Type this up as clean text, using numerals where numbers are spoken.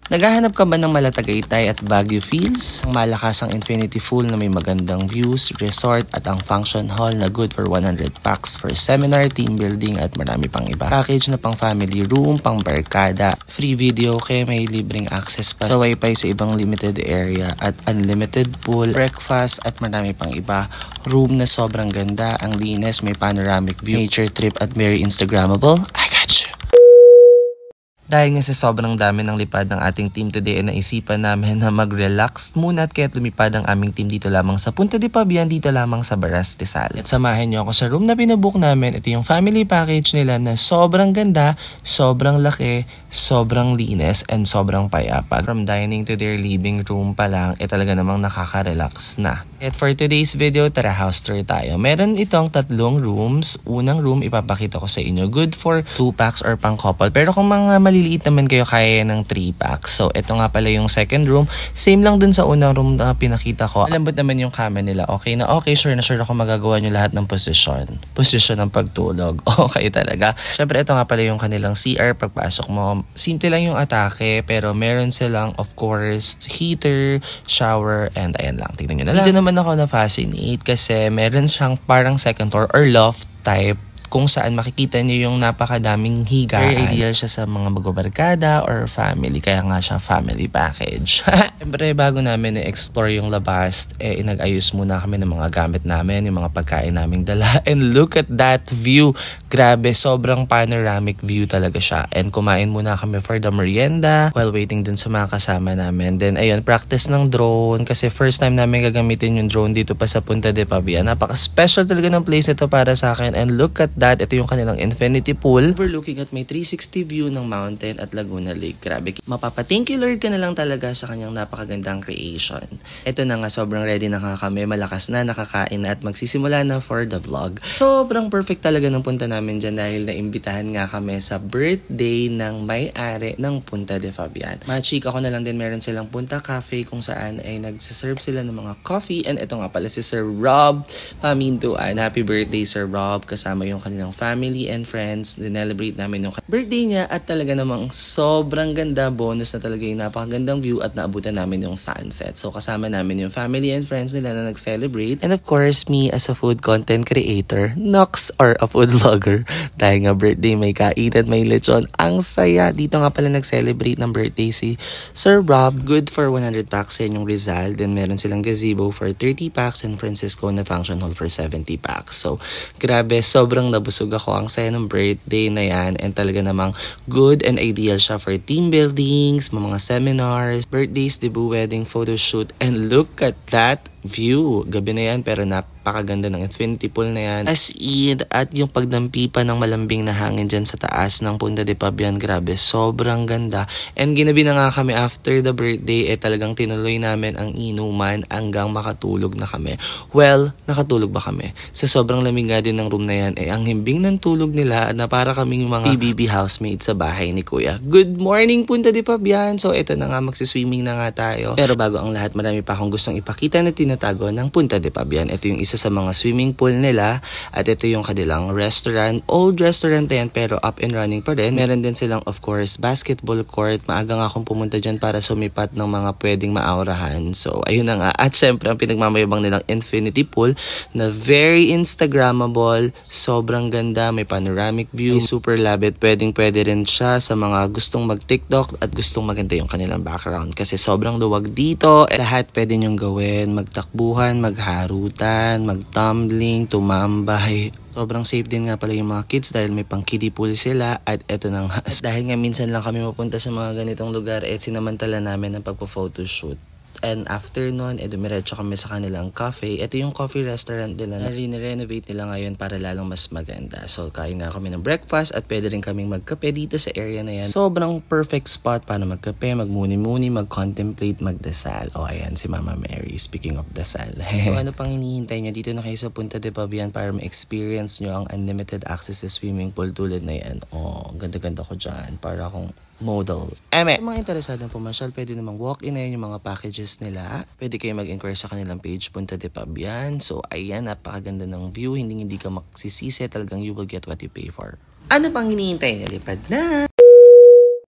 Naghahanap ka ba ng Malatagaytay at Baguio feels? Ang malakasang infinity pool na may magandang views, resort at ang function hall na good for 100 packs for seminar, team building at marami pang iba. Package na pang family room, pang barkada, free video kaya may libreng access pa sa wifi sa ibang limited area at unlimited pool, breakfast at marami pang iba. Room na sobrang ganda, ang linis, may panoramic view, nature trip at very Instagrammable. I got you! Dahil nga sa sobrang dami ng lipad ng ating team today, naisipan namin na mag-relax muna at kaya't lumipad ang aming team dito lamang sa Punta de Pabian, dito lamang sa Baras, Rizal. At samahan niyo ako sa room na pinabook namin. Ito yung family package nila na sobrang ganda, sobrang laki, sobrang linis, and sobrang payapa. From dining to their living room pa lang, talaga namang nakaka-relax na. At for today's video, tara house tour tayo. Meron itong 3 rooms. Unang room, ipapakita ko sa inyo. Good for 2 packs or pang couple. Pero kung mga maliliit naman kayo, kaya ng 3 packs. So, ito nga pala yung second room. Same lang dun sa unang room na pinakita ko. Malambot naman yung kama nila. Okay na okay, sure na sure ako magagawa nyo lahat ng position. Position ng pagtulog. Okay talaga. Syempre, ito nga pala yung kanilang CR. Pagpasok mo, simple lang yung atake. Pero meron silang, of course, heater, shower, and ayan lang. Tingnan nyo na lang. Dito naman ako na-fascinate kasi meron siyang parang second floor or loft type kung saan makikita niyo yung napakadaming higaan. Very ideal siya sa mga magbabarkada or family. Kaya nga siya family package. Siyempre, bago namin na-explore yung labas, inag-ayos muna kami ng mga gamit namin, yung mga pagkain naming dala. And look at that view. Grabe, sobrang panoramic view talaga siya. And kumain muna kami for the merienda while waiting dun sa mga kasama namin. Then, ayun, practice ng drone kasi first time namin gagamitin yung drone dito pa sa Punta de Pabian. Napaka-special talaga ng place ito para sa akin. And look at that. Ito yung kanilang infinity pool. Overlooking at may 360 view ng mountain at Laguna Lake. Grabe. Mapapa-thank you Lord ka na lang talaga sa kanyang napakagandang creation. Ito na nga, sobrang ready na nga kami. Malakas na, nakakain na at magsisimula na for the vlog. Sobrang perfect talaga ng punta namin dyan dahil naimbitahan nga kami sa birthday ng may-ari ng Punta de Pabian. Machika ko na lang din, meron silang Punta Cafe kung saan ay nagsaserve sila ng mga coffee. And ito nga pala si Sir Rob Pamintuan. Happy birthday Sir Rob. Kasama yung kanilang family and friends. Dinelebrate namin yung birthday niya at talaga namang sobrang ganda. Bonus na talaga yung napakagandang view at naabutan namin yung sunset. So kasama namin yung family and friends nila na nag-celebrate. And of course, me as a food content creator, Nox, or a food vlogger. Dahil nga birthday, may kainan, may lechon. Ang saya. Dito nga pala nag-celebrate ng birthday si Sir Rob. Good for 100 packs yan yung Rizal. Then meron silang gazebo for 30 packs and Francisco na function hall for 70 packs. So grabe, sobrang nabusog ako. Ang saya ng birthday na yan and talaga namang good and ideal siya for team buildings, mga seminars, birthdays, debut, wedding, photoshoot, and look at that view. Gabi na yan pero napakaganda ng infinity pool na yan. As in, at yung pagdampi pa ng malambing na hangin dyan sa taas ng Punta de Pabian, grabe, sobrang ganda. And ginabi na nga kami after the birthday, talagang tinuloy namin ang inuman hanggang makatulog na kami. Well, nakatulog ba kami? Sa sobrang lamig nga din ng room na yan, ang himbing ng tulog nila na para kaming mga PBB housemates sa bahay ni Kuya. Good morning Punta de Pabian! So ito na nga, magsiswimming na nga tayo. Pero bago ang lahat, marami pa akong gustong ipakita na tinatago ng Punta de Pabian. Ito yung isa sa mga swimming pool nila at ito yung kanilang restaurant. Old restaurant yan pero up and running pa rin. Meron din silang of course basketball court. Maaga nga akong pumunta dyan para sumipat ng mga pwedeng maaurahan. So ayun na nga. At syempre ang pinagmamayabang nilang infinity pool na very Instagrammable. Sobrang ganda. May panoramic view. May super labit. Pwede rin siya sa mga gustong mag-TikTok at gustong maganda yung kanilang background. Kasi sobrang luwag dito. Lahat pwede nyong gawin. Magtakbuhan, magharutan, magtumbling, tumambay. Sobrang safe din nga pala yung mga kids dahil may pang kiddie pool sila. At eto na nga. Dahil nga minsan lang kami mapunta sa mga ganitong lugar, sinamantala namin ang pagpo-photoshoot. And after nun, dumiretso kami sa kanilang cafe. Ito yung coffee restaurant nila na rin-renovate nila ngayon para lalong mas maganda. So, kain nga kami ng breakfast at pwede rin kaming magkape dito sa area na yan. Sobrang perfect spot para magkape, magmuni-muni, mag-contemplate, magdasal. O, ayan, si Mama Mary, speaking of dasal. So, ano pang hinihintay nyo? Dito na kayo sa Punta de Pabian para ma-experience nyo ang unlimited access sa swimming pool tulad na yan. O, ganda-ganda ko dyan. Para akong model. Kung mga interesadong pumasyal, pwede namang walk-in na yun yung mga packages nila. Pwede kayo mag-inquire sa kanilang page, Punta de Pabian. So, ayan, napakaganda ng view. Hindi ka magsisisi. Talagang you will get what you pay for. Ano pang hinihintay nyo? Lipad na!